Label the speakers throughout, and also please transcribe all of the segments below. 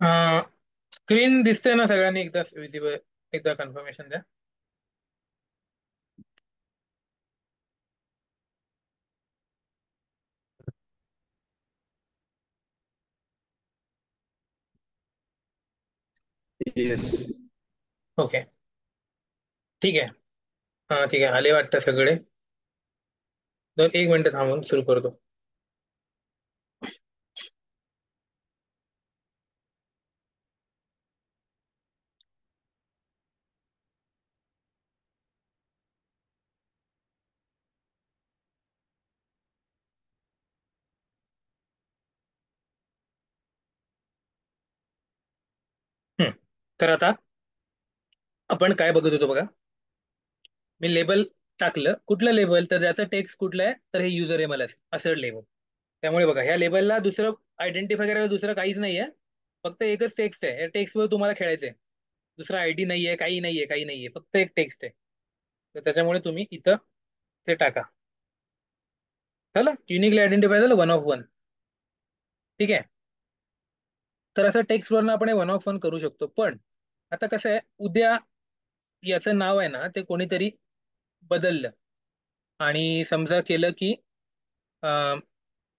Speaker 1: Screen दिसते ना सगळ्यांनी एकदा विजिबल, एकदा कन्फर्मेशन द्या.
Speaker 2: येस.
Speaker 1: ओके. ठीक आहे. ठीक आहे, आले वाटतं सगळे. एक मिनिट थांबून सुरू करतो. हम्म. तर आता आपण काय बघत होतो बघा. मी लेबल टाकलं, कुठलं लेबल, तर त्याचं टेक्स्ट कुठलं आहे, तर हे युजर एम एल असं लेबल. त्यामुळे बघा, ह्या लेबलला दुसरं आयडेंटिफाय करायला दुसरं काहीच नाहीये. फक्त एकच टेक्स्ट आहे. या टेक्स्टवर तुम्हाला खेळायचंय. दुसरा आयडी नाहीये, काही नाहीये, काही नाहीये, फक्त एक टेक्स्ट आहे. तर त्याच्यामुळे तुम्ही इथं ते टाका. झालं, युनिकली आयडेंटिफाय झालं, 1 of 1. ठीक आहे. तर असं टेक्स्ट वरनं आपण वन ऑफ वन करू शकतो. पण आता कसं आहे, उद्या याचं नाव आहे ना, ते कोणीतरी बदललं आणि समजा केलं की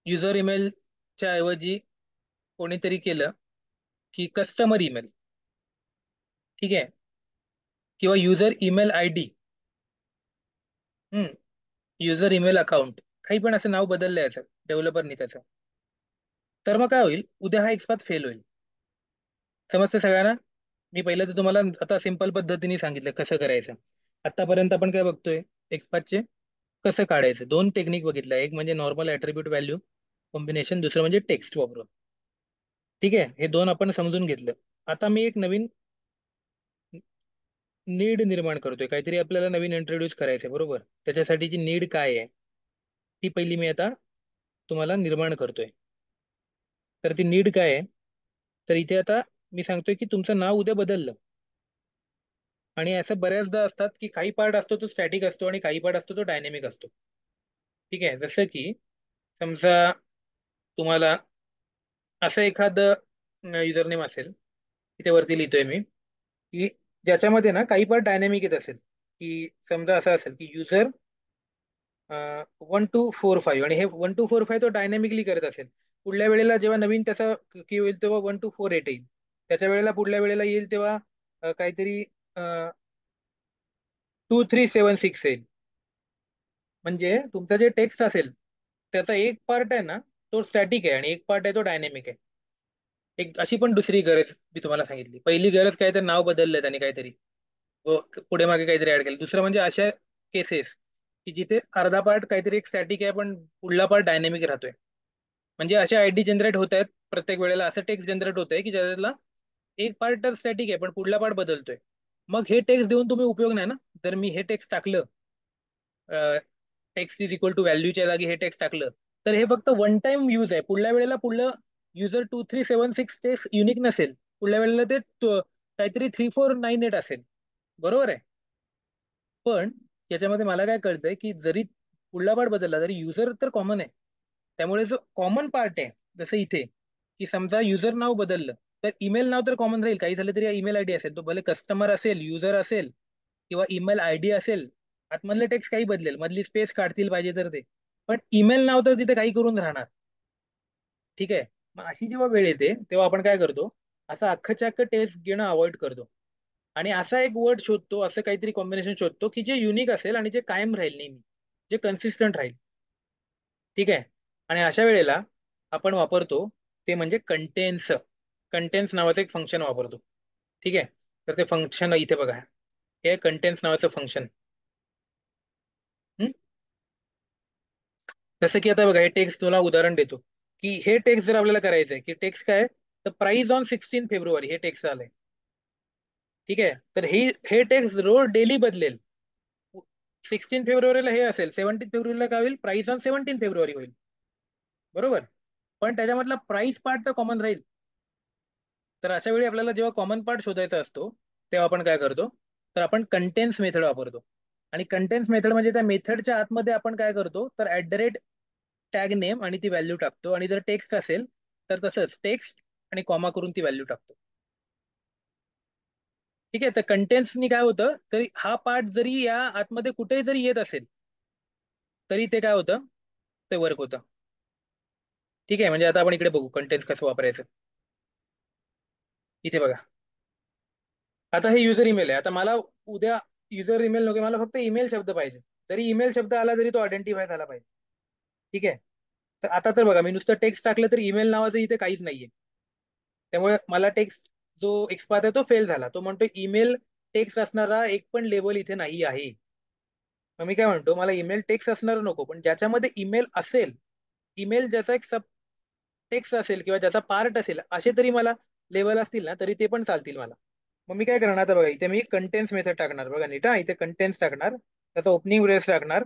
Speaker 1: युजर ईमेलच्या ऐवजी कोणीतरी केलं की कस्टमर ईमेल. ठीक आहे. किंवा user email I D, user email account, काही पण असं नाव बदललं याचं डेव्हलपरनी त्याचं. तर मग काय होईल, उद्या हा एक्सपाथ फेल होईल. समजतं सगळ्यांना? मी पहिलं तर तुम्हाला आता सिंपल पद्धतीने सांगितलं कसं करायचं. आतापर्यंत आपण काय बघतोय, एक्सपाथचे कसं काढायचं. दोन टेक्निक बघितलं, एक म्हणजे नॉर्मल ॲट्रिब्यूट व्हॅल्यू कॉम्बिनेशन, दुसरं म्हणजे टेक्स्ट वापरून. ठीक आहे, हे दोन आपण समजून घेतलं. आता मी एक नवीन नीड निर्माण करतोय, काहीतरी आपल्याला नवीन इंट्रोड्यूस करायचं आहे, बरोबर. त्याच्यासाठीची नीड काय आहे, ती पहिली मी आता तुम्हाला निर्माण करतोय. तर ती नीड काय आहे, तर इथे आता मी सांगतोय की तुमचं नाव उद्या बदललं. आणि असं बऱ्याचदा असतात की काही पार्ट असतो तो स्टॅटिक असतो आणि काही पार्ट असतो तो डायनेमिक असतो. ठीक आहे. जसं की समजा तुम्हाला असं एखादं युजरनेम असेल, तिथे वरती लिहितोय मी की ज्याच्यामध्ये ना काही पार्ट डायनेमिक येत असेल, की समजा असं असेल की युजर 1245, आणि हे 1245 तो डायनॅमिकली करत असेल. पुढल्या वेळेला जेव्हा नवीन त्याचा की होईल तेव्हा 1248 येईल. त्याच्या वेळेला पुढल्या वेळेला येईल तेव्हा काहीतरी 2376 येईल. म्हणजे तुमचं जे टेक्स्ट असेल त्याचा एक पार्ट आहे ना, तो स्टॅटिक आहे आणि एक पार्ट आहे तो डायनॅमिक आहे. एक अशी पण दुसरी गरज मी तुम्हाला सांगितली. पहिली गरज काय, तर नाव बदललं त्याने काहीतरी व पुढे मागे काहीतरी ऍड केलं. दुसरं म्हणजे अशा केसेस की जिथे अर्धा पार्ट काहीतरी एक स्टॅटिक आहे पण पुढला पार्ट डायनॅमिक राहतोय. म्हणजे असे आयडी जनरेट होत आहेत प्रत्येक वेळेला. असं टेक्स्ट जनरेट होत आहे की ज्याला एक पार्ट तर स्टॅटिक आहे पण पुढला पार्ट बदलतोय. मग हे टेक्स्ट देऊन तुम्ही उपयोग नाही ना. जर मी हे टेक्स्ट टाकलं, टेक्स्ट इज इक्वल टू व्हॅल्यूच्या जागी हे टेक्स्ट टाकलं, तर हे फक्त वन टाइम यूज आहे. पुढल्या वेळेला पुढलं युजर 2376 टेक्स्ट युनिक नसेल. पुढल्या वेळेला ते काहीतरी 3498 असेल. बरोबर आहे. पण याच्यामध्ये मला काय कळतंय की जरी पुढला पार्ट बदलला तरी युजर तर कॉमन आहे. त्यामुळे जो कॉमन पार्ट आहे, जसं इथे की समजा युजर नाव बदललं, तर ईमेल नाव तर कॉमन राहील. काही झालं तरी ईमेल आयडी असेल, तो भले कस्टमर असेल, युजर असेल किंवा ईमेल आयडी असेल. आतमधलं टेक्स्ट काही बदलेल, मधली स्पेस काढतील पाहिजे तर ते, पण ईमेल नाव तर तिथे काही करून राहणार. ठीक आहे. मग अशी जेव्हा वेळ येते तेव्हा आपण काय करतो, असं अख्खच्या अख्खं टेक्स्ट घेणं अवॉइड करतो. आणि असा एक वर्ड शोधतो, असं काहीतरी कॉम्बिनेशन शोधतो की जे युनिक असेल आणि जे कायम राहील नेहमी, जे कन्सिस्टंट राहील. ठीक आहे. आणि अशा वेळेला आपण वापरतो ते म्हणजे कंटेन्स. कंटेन्स नावाचं एक फंक्शन वापरतो. ठीक आहे. तर ते फंक्शन इथे बघा, हे कंटेन्स नावाचं फंक्शन. जसं की आता बघा, हे टेक्स्ट तुला उदाहरण देतो की हे टेक्स्ट जर आपल्याला करायचं आहे की टेक्स्ट काय आहे, तर प्राइस ऑन 16 फेब्रुवारी हे टेक्स्ट आलंय. ठीक आहे. तर हे टेक्स्ट रोज डेली बदलेल. 16 फेब्रुवारीला हे असेल, 17 फेब्रुवारीला काय होईल, प्राइस ऑन 17 फेब्रुवारी होईल. बरोबर. पण त्याच्यामधला प्राइस पार्ट तर कॉमन राहील. तर अशा वेळी आपल्याला जेव्हा कॉमन पार्ट शोधायचा असतो तेव्हा आपण काय करतो, तर आपण कंटेन्स मेथड वापरतो. आणि कंटेन्स मेथड म्हणजे त्या मेथडच्या आतमध्ये आपण काय करतो, तर @टॅग नेम आणि ती व्हॅल्यू टाकतो. आणि जर टेक्स्ट असेल तर तसंच टेक्स्ट आणि कॉमा करून ती व्हॅल्यू टाकतो. ठीक आहे. तर कंटेन्सनी काय होतं, तरी हा पार्ट जरी या आतमध्ये कुठेही जरी येत असेल तरी ते काय होतं, ते वर्क होतं. ठीक आहे. म्हणजे आता आपण इकडे बघू कंटेन्स कसं वापरायचं. इथे बघा, आता हे युजर ईमेल आहे. आता मला उद्या युजर ईमेल नको, मला फक्त ईमेल शब्द पाहिजे. जरी ईमेल शब्द आला तरी तो आयडेंटिफाय झाला पाहिजे. ठीक आहे. तर आता तर बघा, मी नुसतं टेक्स्ट टाकलं तर ईमेल नावाचं इथे काहीच नाहीये. त्यामुळे मला टेक्स्ट जो एक्सपाथ आहे तो फेल झाला. तो म्हणतो ईमेल टेक्स्ट असणारा एक पण लेबल इथे नाही आहे. मग मी काय म्हणतो, मला ईमेल टेक्स्ट असणार नको, पण ज्याच्यामध्ये ईमेल असेल, ईमेल ज्याचा एक सब टेक्स्ट असेल किंवा ज्याचा पार्ट असेल, असे तरी मला लेबल असतील ना, तरी ते पण चालतील मला. मग मी काय करणार आता बघा, इथे मी कंटेन्स मेथड टाकणार. बघा नीट हा, इथे कंटेन्स टाकणार, त्याचा ओपनिंग ब्रेस टाकणार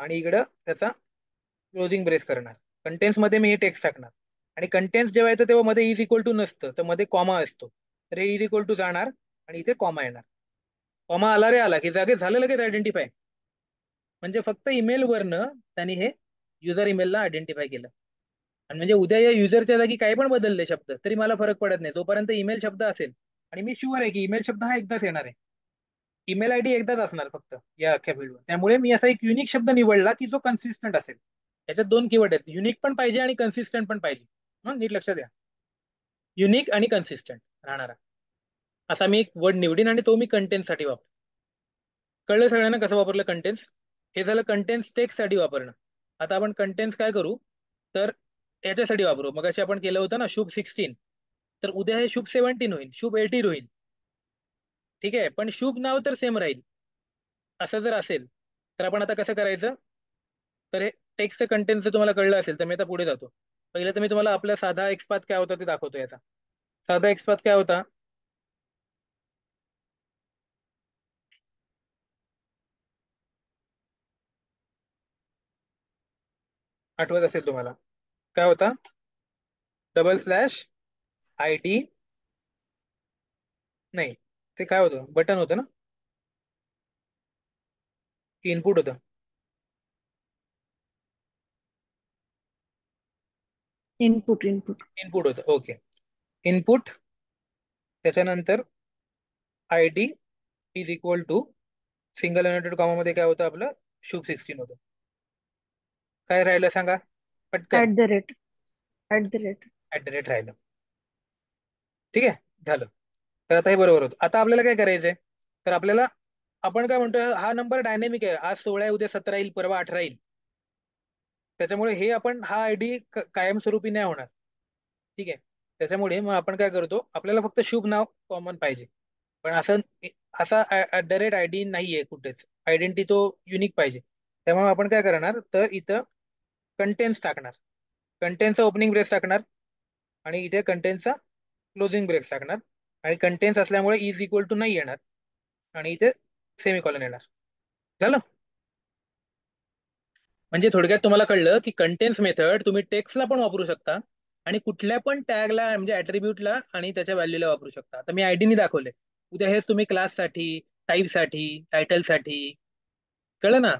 Speaker 1: आणि इकडं त्याचा क्लोजिंग ब्रेस करणार. कंटेन्स मध्ये मी हे टेक्स्ट टाकणार आणि कंटेन्स जेव्हा येतं तेव्हा मध्ये इज इक्वल टू नसतं, तर मध्ये कॉमा असतो. तर हे इज इक्वल टू जाणार आणि इथे कॉमा येणार. कॉमा आला रे आला की जागे झालं लगेच आयडेंटिफाय. म्हणजे फक्त ईमेल वरनं त्यांनी हे युजर ईमेलला आयडेंटिफाय केलं. आणि म्हणजे उद्या या युजरच्या जागी काही पण बदलले शब्द तरी मला फरक पडत नाही, जोपर्यंत ईमेल शब्द असेल. आणि मी शुअर आहे की ईमेल शब्द हा एकदाच येणार आहे. ईमेल आयडी एकदाच असणार फक्त या अख्ख्या फील्डवर. त्यामुळे मी असा एक युनिक शब्द निवडला की जो कन्सिस्टंट असेल. याच्यात दोन कीवर्ड आहेत, युनिक पण पाहिजे आणि कन्सिस्टंट पण पाहिजे. नीट लक्षात द्या, युनिक आणि कन्सिस्टंट राहणारा असा मी एक वर्ड निवडीन आणि तो मी कंटेंट साठी वापर. कळलं सगळ्यांना कसं वापरलं कंटेन्स? हे झालं कंटेन्स टेक्स्ट साठी वापरणं. आता आपण कंटेन्स काय करू, तर याच्यासाठी वापरू. मग अशी आपण केलं होतं ना शुभ 16, तर उद्या हे शुभ 17 होईल, शुभ 18 होईल. ठीक आहे. पण शुभ नाव तर सेम राहील. असं जर असेल तर आपण आता कसं करायचं, तर हे टेक्स्ट कंटेंट जर तुम्हाला कळलं असेल तर मी आता पुढे जातो. पहिलं तर मी तुम्हाला आपला साधा एक्सपाथ काय होता ते दाखवतो. याचा साधा एक्सपाथ काय होता, आठवत असेल तुम्हाला, काय होता, डबल स्लॅश आय डी, नाही ते काय होतं, बटन होतं ना, इनपुट होतं.
Speaker 2: Input input.
Speaker 1: इनपुट होतं, ओके. इनपुट, त्याच्यानंतर I D is equal to single united comma मध्ये काय होतं आपलं, शुभ 16 होतं. काय राहिलं सांगा पटकन.
Speaker 2: At the rate. At the rate.
Speaker 1: @ राहिलं. ठीक आहे, झालं. तर आता हे बरोबर होतं. आता आपल्याला काय करायचंय, तर आपल्याला, आपण काय म्हणतोय, हा नंबर डायनेमिक आहे. आज 16 आहे, उद्या 17 येईल, परवा 18 येईल. त्याच्यामुळे हे आपण हा आयडी कायमस्वरूपी नाही होणार. ठीक आहे. त्याच्यामुळे मग आपण काय करतो, आपल्याला फक्त शुभ नाव कॉमन पाहिजे. पण असं असा @ID नाहीये कुठेच. आयडेंटिटी तो युनिक पाहिजे. त्यामुळे आपण काय करणार, तर इथं कंटेन्स टाकणार, कंटेनचा ओपनिंग ब्रेस टाकणार आणि इथे कंटेनचा क्लोजिंग ब्रेस टाकणार. आणि कंटेन्स असल्यामुळे इज इक्वल टू नाही येणार आणि इथे सेमिकॉलन येणार. झालं. म्हणजे थोडक्यात तुम्हाला कळलं की कंटेन्स मेथड तुम्ही टेक्स्टला पण वापरू शकता आणि कुठल्या पण टॅगला म्हणजे ऍट्रिब्यूटला आणि त्याच्या व्हॅल्यूला वापरू शकता. आता मी आयडीनी दाखवले, उद्या हेच तुम्ही क्लाससाठी, टाईपसाठी, टायटलसाठी, कळलं ना,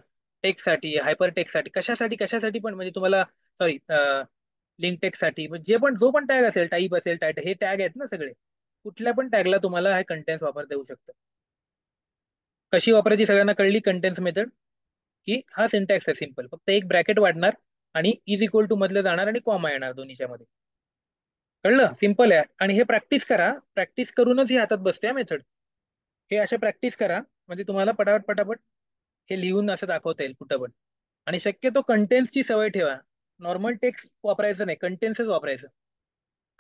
Speaker 1: टेक्स्टसाठी, हायपर टेक्स्टसाठी, कशासाठी कशासाठी पण, म्हणजे तुम्हाला, सॉरी, लिंक टेक्स्टसाठी, म्हणजे जे पण जो पण टॅग असेल, टाईप असेल, टायटल, हे टॅग आहेत ना सगळे, कुठल्या पण टॅगला तुम्हाला हे कंटेन्स वापरता येऊ शकतं. कशी वापरायची सगळ्यांना कळली कंटेन्स मेथड, की हा सिंटॅक्स आहे सिंपल, फक्त एक ब्रॅकेट वाढणार आणि इज इक्वल टू मधलं जाणार आणि कॉमा येणार दोन्हीच्या मध्ये. कळलं, सिंपल आहे. आणि हे प्रॅक्टिस करा, प्रॅक्टिस करूनच ही हातात बसते मेथड. हे असे प्रॅक्टिस करा म्हणजे तुम्हाला पटापट पटापट हे लिहून असं दाखवता येईल कुठं पण. आणि शक्यतो कंटेन्सची सवय ठेवा. नॉर्मल टेक्स्ट वापरायचं नाही, कंटेन्सच वापरायचं.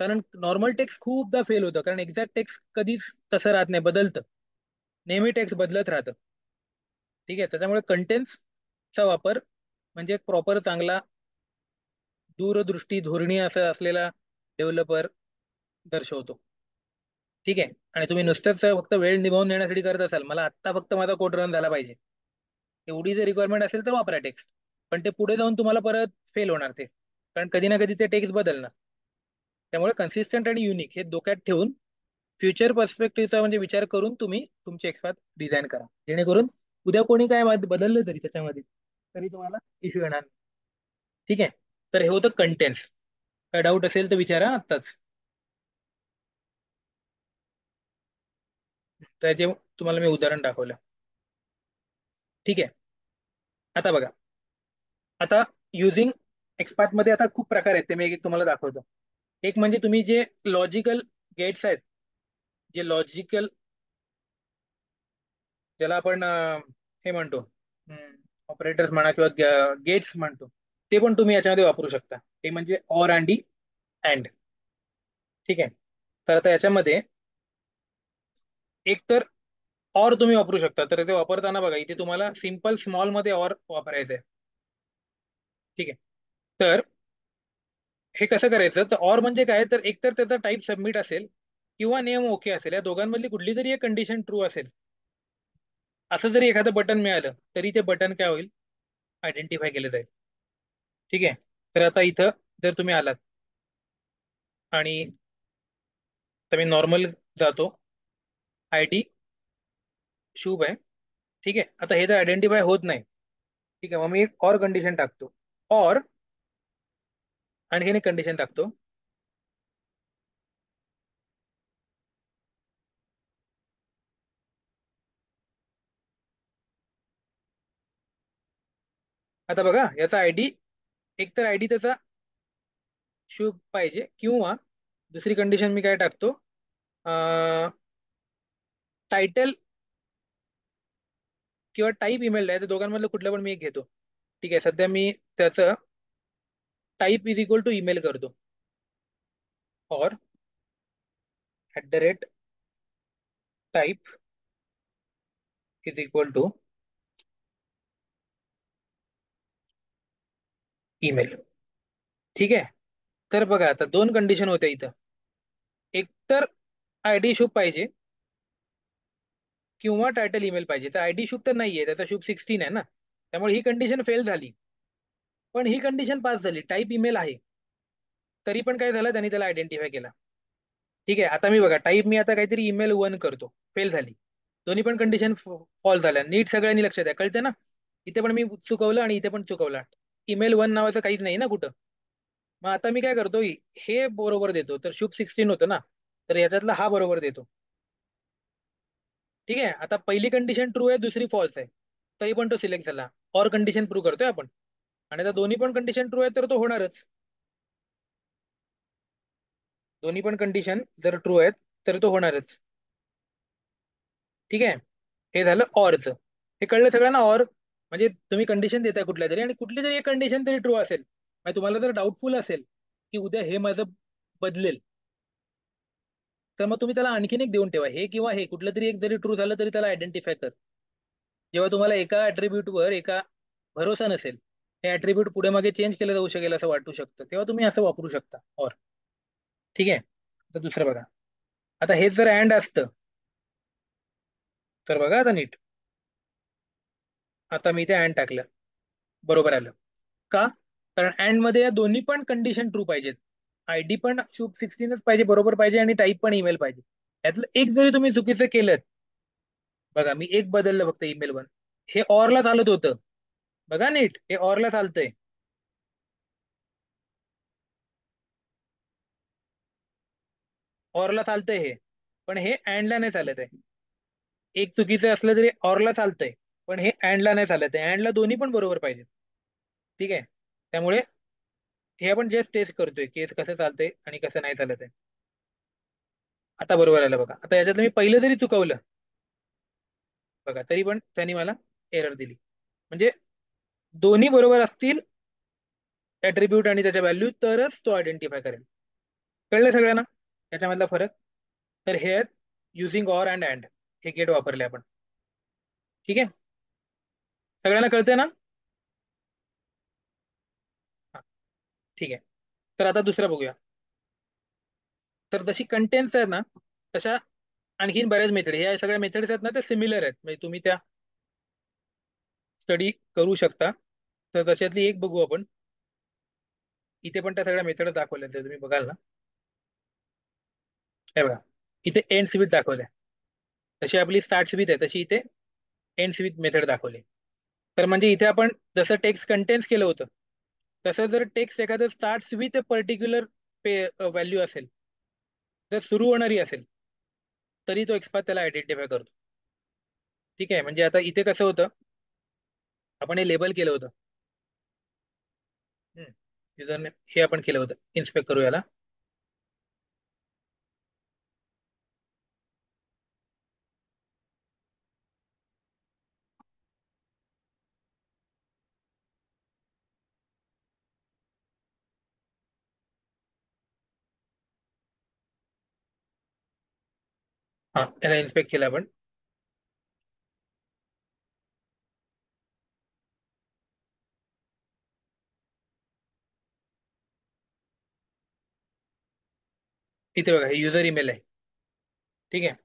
Speaker 1: कारण नॉर्मल टेक्स्ट खूपदा फेल होतं, कारण एक्झॅक्ट टेक्स्ट कधीच तसं राहत नाही, बदलतं. नेहमी टेक्स्ट बदलत राहतं. ठीक आहे. त्याच्यामुळे कंटेन्सचा वापर म्हणजे एक प्रॉपर चांगला दूरदृष्टी धोरणी असं असलेला डेव्हलपर दर्शवतो. ठीक आहे. आणि तुम्ही नुसतंच फक्त वेळ निभावून नेण्यासाठी करत असाल, मला आत्ता फक्त माझा कोड रन झाला पाहिजे, एवढी जर रिक्वायरमेंट असेल तर वापरा टेक्स्ट. पण ते पुढे जाऊन तुम्हाला परत फेल होणार ते, कारण कधी ना कधी ते टेक्स्ट बदलणार. त्यामुळे कन्सिस्टंट आणि युनिक हे डोक्यात ठेवून फ्युचर पर्स्पेक्टिव्हचा म्हणजे विचार करून तुम्ही तुमचे एक्सपाथ डिझाईन करा, जेणेकरून उद्या कोणी काय बदललं तरी त्याच्यामध्ये तरी तुम्हाला इश्यू येणार नाही. ठीक आहे. तर हे होतं कंटेंट्स. काय डाऊट असेल तर विचारा आत्ताच. त्याचे तुम्हाला मी उदाहरण दाखवलं. ठीक आहे. आता बघा, आता युझिंग एक्सपाथ मध्ये आता खूप प्रकार आहेत, ते मी एक एक तुम्हाला दाखवतो. एक म्हणजे तुम्ही जे लॉजिकल गेट्स आहेत, जे लॉजिकल, ज्याला आपण हे म्हणतो ऑपरेटर्स म्हणा किंवा गेट्स म्हणतो, ते पण तुम्ही याच्यामध्ये वापरू शकता. ते म्हणजे ऑर आणि अँड. ठीक आहे. तर आता याच्यामध्ये एक तर ऑर तुम्ही वापरू शकता. तर ते वापरताना बघा, इथे तुम्हाला सिम्पल स्मॉल मध्ये ऑर वापरायचं आहे. ठीक आहे. तर हे कसं करायचं, तर ऑर म्हणजे काय, तर एकतर त्याचा टाईप सबमिट असेल किंवा नेम ओके असेल, या दोघांमधली कुठली तरी एक कंडिशन ट्रू असेल. असं जरी एखादं बटन मिळालं तरी ते बटन काय होईल, आयडेंटिफाय केलं जाईल. ठीक आहे. तर आता इथं जर तुम्ही आलात आणि तर मी नॉर्मल जातो, आय डी शुभ आहे. ठीक आहे. आता हे तर आयडेंटिफाय होत नाही. ठीक आहे. मग मी एक ऑर कंडिशन टाकतो. ऑर आणखीन एक कंडिशन टाकतो. आता बघा, याचा आयडी, एक तर आयडी त्याचा शुभ पाहिजे, किंवा दुसरी कंडिशन मी काय टाकतो, टायटल किंवा टाईप ईमेल आहे, तर दोघांमधलं कुठलं पण मी एक घेतो. ठीक आहे. सध्या मी त्याचं type is equal to email करतो. और @ type is equal to email. ठीक आहे. तर बघा, आता दोन कंडिशन होत्या इथं. एक तर आयडी शुभ पाहिजे किंवा टायटल ईमेल पाहिजे. तर आयडी शुभ तर नाहीये, त्याचा शुभ 16 आहे ना, त्यामुळे ही कंडिशन फेल झाली. पण ही कंडिशन पास झाली, टाईप ईमेल आहे. तरी पण काय झालं, त्यांनी त्याला आयडेंटिफाय केला. ठीक आहे. आता मी बघा, टाईप मी आता काहीतरी ईमेल 1 करतो, फेल झाली. दोन्ही पण कंडिशन फॉल झाल्या. नीट सगळ्यांनी लक्ष द्या, कळते ना. इथे पण मी चुकवलं आणि इथे पण चुकवलं. ईमेल 1 नावाचं काहीच नाही ना कुठं. मग आता मी काय करतो, हे बरोबर देतो, तर शुभ 16 होतं ना, तर याच्यातला हा बरोबर देतो. ठीक आहे. आता पहिली कंडिशन ट्रू आहे, दुसरी फॉल्स आहे, तरी पण तो सिलेक्ट झाला. और कंडिशन प्रूव्ह करतोय आपण, आणि आता दोन्ही पण कंडिशन ट्रू आहे तर तो होणारच. दोन्ही पण कंडिशन जर ट्रू आहेत तर तो होणारच. ठीक आहे. हे झालं ऑरचं. हे कळलं सगळ्यांना. ऑर म्हणजे तुम्ही कंडिशन देताय कुठल्या तरी, आणि कुठली तरी एक कंडिशन तरी ट्रू असेल. म्हणजे तुम्हाला जर डाऊटफुल असेल की उद्या हे माझं बदलेल, तर मग तुम्ही त्याला आणखीन एक देऊन ठेवा, हे किंवा हे कुठलं तरी एक जरी ट्रू झालं तरी त्याला आयडेंटिफाय कर. जेव्हा तुम्हाला एका ऍट्रीब्यूटवर एका भरोसा नसेल, हे ऍट्रीब्यूट पुढे मागे चेंज केलं जाऊ शकेल असं वाटू शकतं, तेव्हा तुम्ही असं वापरू शकता और. ठीक आहे. आता दुसरं बघा, आता हेच जर अँड असतं, तर बघा आता नीट, आता मी ते अँड टाकलं, बरोबर आलं. का? कारण अँड मध्ये या दोन्ही पण कंडिशन ट्रू पाहिजेत. आयडी पण शुभ 16च पाहिजे, बरोबर पाहिजे, आणि टाईप पण ईमेल पाहिजे. यातलं एक जरी तुम्ही चुकीचं केलं, बघा मी एक बदललं फक्त, ईमेल 1, हे ऑरला चालत होतं. बघा नीट, हे ऑरला चालतंय. ऑरला चालतंय हे, पण हे अँडला नाही चालत आहे. एक चुकीचं असलं तरी ऑरला चालतंय, पण हे अँडला नाही चालत आहे. अँडला दोन्ही पण बरोबर पाहिजे. ठीक आहे. त्यामुळे हे आपण जस्ट टेस्ट करतोय की कसं चालतंय आणि कसं नाही चालत आहे. आता बरोबर आलं बघा. आता याच्यातलं मी पहिलं जरी चुकवलं, बघा तरी पण त्यांनी मला एरर दिली. म्हणजे दोन्ही बरोबर असतील, ऍट्रीब्यूट आणि त्याच्या व्हॅल्यू, तरच तो आयडेंटिफाय करेल. कळलं सगळ्यांना याच्यामधला फरक? तर हे आहेत युझिंग ऑर अँड अँड, हे गेट वापरले आपण. ठीक आहे. सगळ्यांना कळतंय ना? हा, ठीक आहे. तर आता दुसरं बघूया. तर जशी कंटेंट्स आहेत ना, तशा आणखीन बऱ्याच मेथड, ह्या सगळ्या मेथड्स आहेत ना, त्या सिमिलर आहेत, म्हणजे तुम्ही त्या स्टडी करू शकता. तर तशातली एक बघू आपण. इथे पण त्या सगळ्या मेथड दाखवल्या, जर तुम्ही बघाल ना, हे बघा, इथे एंड्स विथ दाखवल्या. तशी आपली स्टार्ट्स विथ आहे, तशी इथे एंड्स विथ मेथड दाखवली. तर म्हणजे इथे आपण जसं टेक्स्ट कंटेन्स केलं होतं, तसं जर टेक्स्ट एखादं starts with a particular value असेल, जर सुरू होणारी असेल, तरी तो एक्सपाथ त्याला आयडेंटिफाय करतो. ठीक आहे, म्हणजे आता इथे कसं होतं, आपण हे लेबल केलं होतं. युजरने हे आपण केलं होतं, इन्स्पेक्ट करू याला. हा, याला इन्स्पेक्ट केलं आपण. इथे बघा, हे युजर ईमेल आहे. ठीक आहे.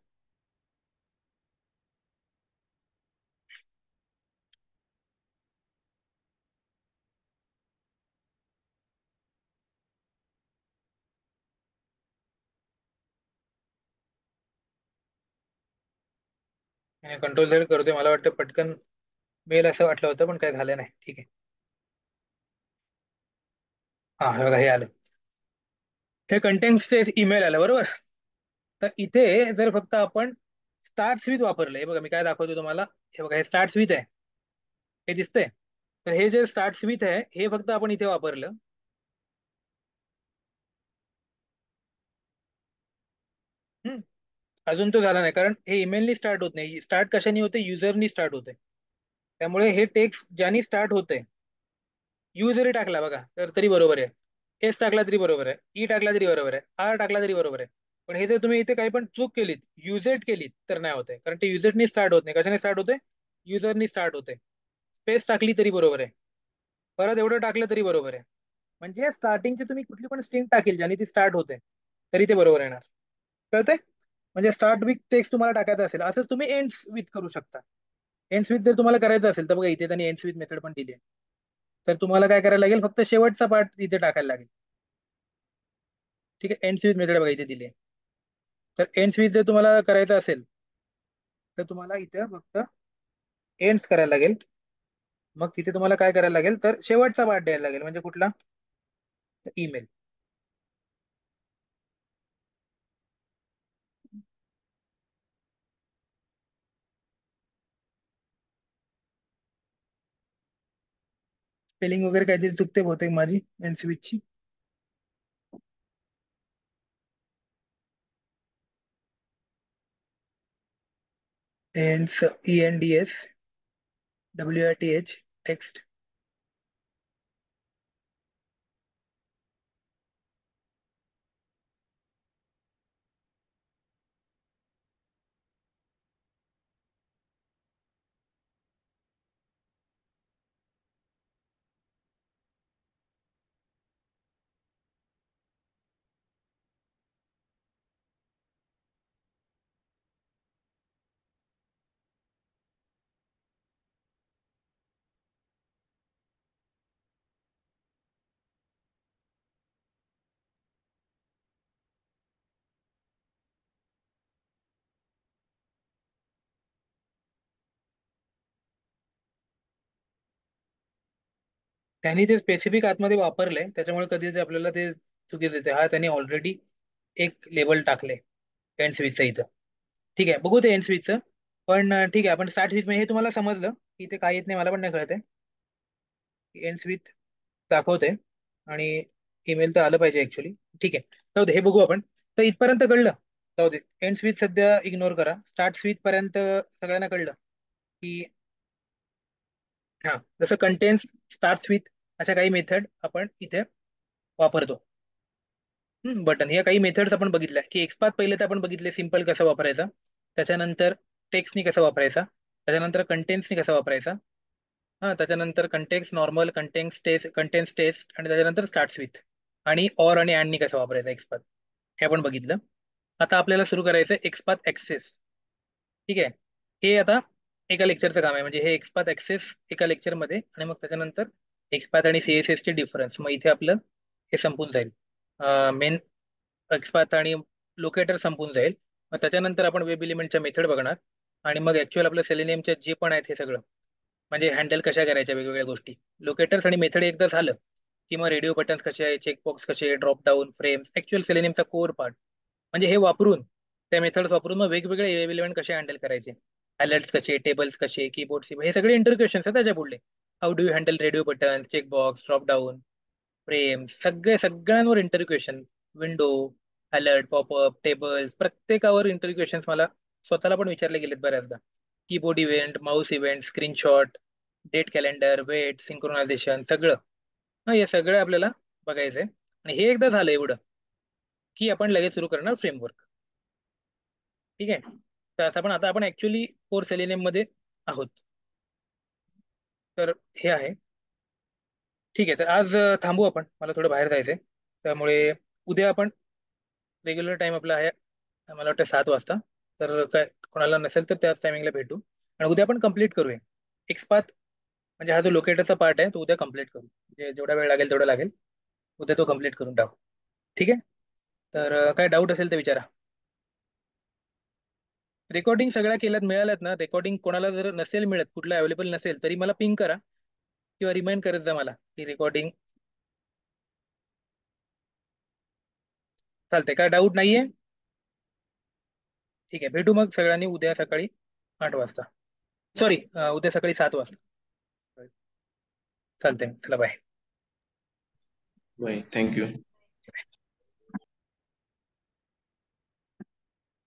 Speaker 1: कंट्रोल झेड करतोय, मला वाटतं पटकन मेल असं वाटलं होतं, पण काय झालं नाही. ठीक आहे. हा, हे बघा, हे आलं. हे कंटेंटचे ईमेल आलं, बरोबर. तर इथे जर फक्त आपण स्टार्ट विथ वापरलं, हे बघा मी काय दाखवतो तुम्हाला. हे बघा, हे स्टार्ट विथ आहे, हे दिसतंय. तर हे जे स्टार्ट विथ आहे, हे फक्त आपण इथे वापरलं. हम्म. अजून तो झाला नाही, कारण हे ईमेलनी स्टार्ट होत नाही. स्टार्ट कशाने होते? युजरनी स्टार्ट होते. त्यामुळे हे टेक्स्ट ज्यानी स्टार्ट होते, यू जरी टाकला बघा तर तरी बरोबर आहे. एस टाकला तरी बरोबर आहे, ई टाकला तरी बरोबर आहे, आर टाकला तरी बरोबर आहे. पण हे जर तुम्ही इथे काही पण चूक केलीत, युजेट केलीत, तर नाही होते, कारण ते युजेटनी स्टार्ट होत नाही. कशाने स्टार्ट होते? युजरनी स्टार्ट होते. स्पेस टाकली तरी बरोबर आहे, परत एवढं टाकलं तरी बरोबर आहे. म्हणजे स्टार्टिंगची तुम्ही कुठली पण स्ट्रिंग टाकेल ज्याने ती स्टार्ट होते, तरी ते बरोबर येणार. कळतंय? म्हणजे स्टार्ट विथ टेक्स्ट तुम्हाला टाकायचं असेल, असंच तुम्ही एंड्स विथ करू शकता. एंड्स विथ जर तुम्हाला करायचं असेल तर बघा, इथे त्यांनी एंड्स विथ मेथड पण दिली आहे. तर तुम्हाला काय करायला लागेल, फक्त शेवटचा पार्ट इथे टाकायला लागेल. ठीक आहे, एंड्स विथ मेथड बघा इथे दिली आहे. तर एंड्स विथ जर तुम्हाला करायचं असेल, तर तुम्हाला इथे फक्त एंड्स करायला लागेल. मग तिथे तुम्हाला काय करायला लागेल, तर शेवटचा पार्ट द्यायला लागेल. म्हणजे कुठला? ईमेल. स्पेलिंग वगैरे काहीतरी चुकते बहुतेक माझी एंड्स विथची. Ends, ENDS, WRTH, text. त्यांनी ते स्पेसिफिक आतमध्ये वापरलंय, त्याच्यामुळे कधी ते आपल्याला ते चुकीचं येते. हा, त्यांनी ऑलरेडी एक लेबल टाकले एंड स्विचचं इथं. ठीक आहे, बघू ते एंड स्विचचं. पण ठीक आहे, आपण स्टार्ट स्विच, हे तुम्हाला समजलं की ते काय येत नाही, मला पण नाही कळत आहे. एंड स्विच दाखवते, आणि ईमेल तर आलं पाहिजे ऍक्च्युली. ठीक आहे, जाऊ दे, हे बघू आपण. तर इथपर्यंत कळलं. जाऊ दे, एंड स्विच सध्या इग्नोर करा. स्टार्ट स्विच पर्यंत सगळ्यांना कळलं की, हा, जसं कंटेन्स, स्टार्ट विथ, अशा काही मेथड आपण इथे वापरतो. बटन, या काही मेथड्स आपण बघितल्या की एक्सपाथ पहिले तर आपण बघितले सिंपल कसं वापरायचा. त्याच्यानंतर टेक्स्टनी कसा वापरायचा. त्याच्यानंतर कंटेन्सनी कसा वापरायचा. हा, त्याच्यानंतर कंटेक्स्ट नॉर्मल, कंटेन्स टेस्ट, आणि त्याच्यानंतर स्टार्ट विथ. आणि ऑर आणि अँडनी कसं वापरायचा एक्सपाथ, हे आपण बघितलं. आता आपल्याला सुरू करायचं एक्सपाथ ऍक्सेस. ठीक आहे. हे आता एका लेक्चरचं काम आहे, म्हणजे हे एक्सपाथ ऍक्सेस एका लेक्चरमध्ये, आणि मग त्याच्यानंतर एक्सपाथ आणि CSS चे डिफरन्स. मग इथे आपलं हे संपून जाईल. मेन एक्सपाथ आणि लोकेटर संपून जाईल. मग त्याच्यानंतर आपण वेब एलिमेंटच्या मेथड बघणार. आणि मग ऍक्च्युअल आपलं सेलेनियमच्या जे पण आहेत हे सगळं, म्हणजे हँडल कशा करायच्या वेगवेगळ्या गोष्टी. लोकेटर्स आणि मेथड एकदा झालं की मग रेडिओ बटन्स कसे आहे, चेकबॉक्स कसे आहे, ड्रॉप डाऊन, फ्रेम्स, ऍक्च्युअल सेलेनियमचा कोर पार्ट. म्हणजे हे वापरून त्या मेथड्स वापरून मग वेगवेगळे एलिमेंट कसे हँडल करायचे, अलर्ट्स कसे, टेबल्स कसे, कीबोर्ड हे सगळे इंटर क्वेश्चन्स आहेत त्याच्या पुढले. How do you handle radio button, check box, drop down, frame, सगळ्यांवर inter question. Window, alert, popup, tables, प्रत्येकावर इंटर क्वेश्चन्स मला स्वतःला पण विचारले गेलेत बऱ्याचदा. Keyboard event, mouse event, screenshot, date calendar, wait, synchronization, सगळं. हा, हे सगळं आपल्याला बघायचंय. आणि हे एकदा झालं एवढं की आपण लगेच सुरू करणार फ्रेमवर्क. ठीक आहे. तर असं पण आता आपण ऍक्च्युली कोर सेलेनियम मध्ये आहोत. तर हे आहे. ठीक आहे, तर आज थांबू आपण, मला थोडं बाहेर जायचंय. त्यामुळे उद्या आपण, रेग्युलर टाइम आपला आहे मला वाटतं 7 वाजता. तर काय कोणाला नसेल तर त्याच टायमिंगला भेटू आणि उद्या आपण कंप्लीट करूया एक्सपाथ. म्हणजे हा जो लोकेटरचा पार्ट आहे तो उद्या कंप्लीट करू, म्हणजे जेवढा वेळ लागेल तेवढा लागेल. उद्या तो कंप्लीट करून टाकू. ठीक आहे. तर काय डाऊट असेल तर विचारा. रेकॉर्डिंग सगळ्या केल्यात, मिळाल्यात ना रेकॉर्डिंग? कोणाला जर नसेल मिळत, कुठलं अवेलेबल नसेल, तरी मला पिंग करा किंवा रिमाइंड करत जा मला की रेकॉर्डिंग. चालते, काय डाऊट नाहीये? ठीक आहे, भेटू मग सगळ्यांनी उद्या सकाळी 8 वाजता. सॉरी, उद्या सकाळी 7 वाजता. चालते, चला बाय.
Speaker 3: Bye, thank you.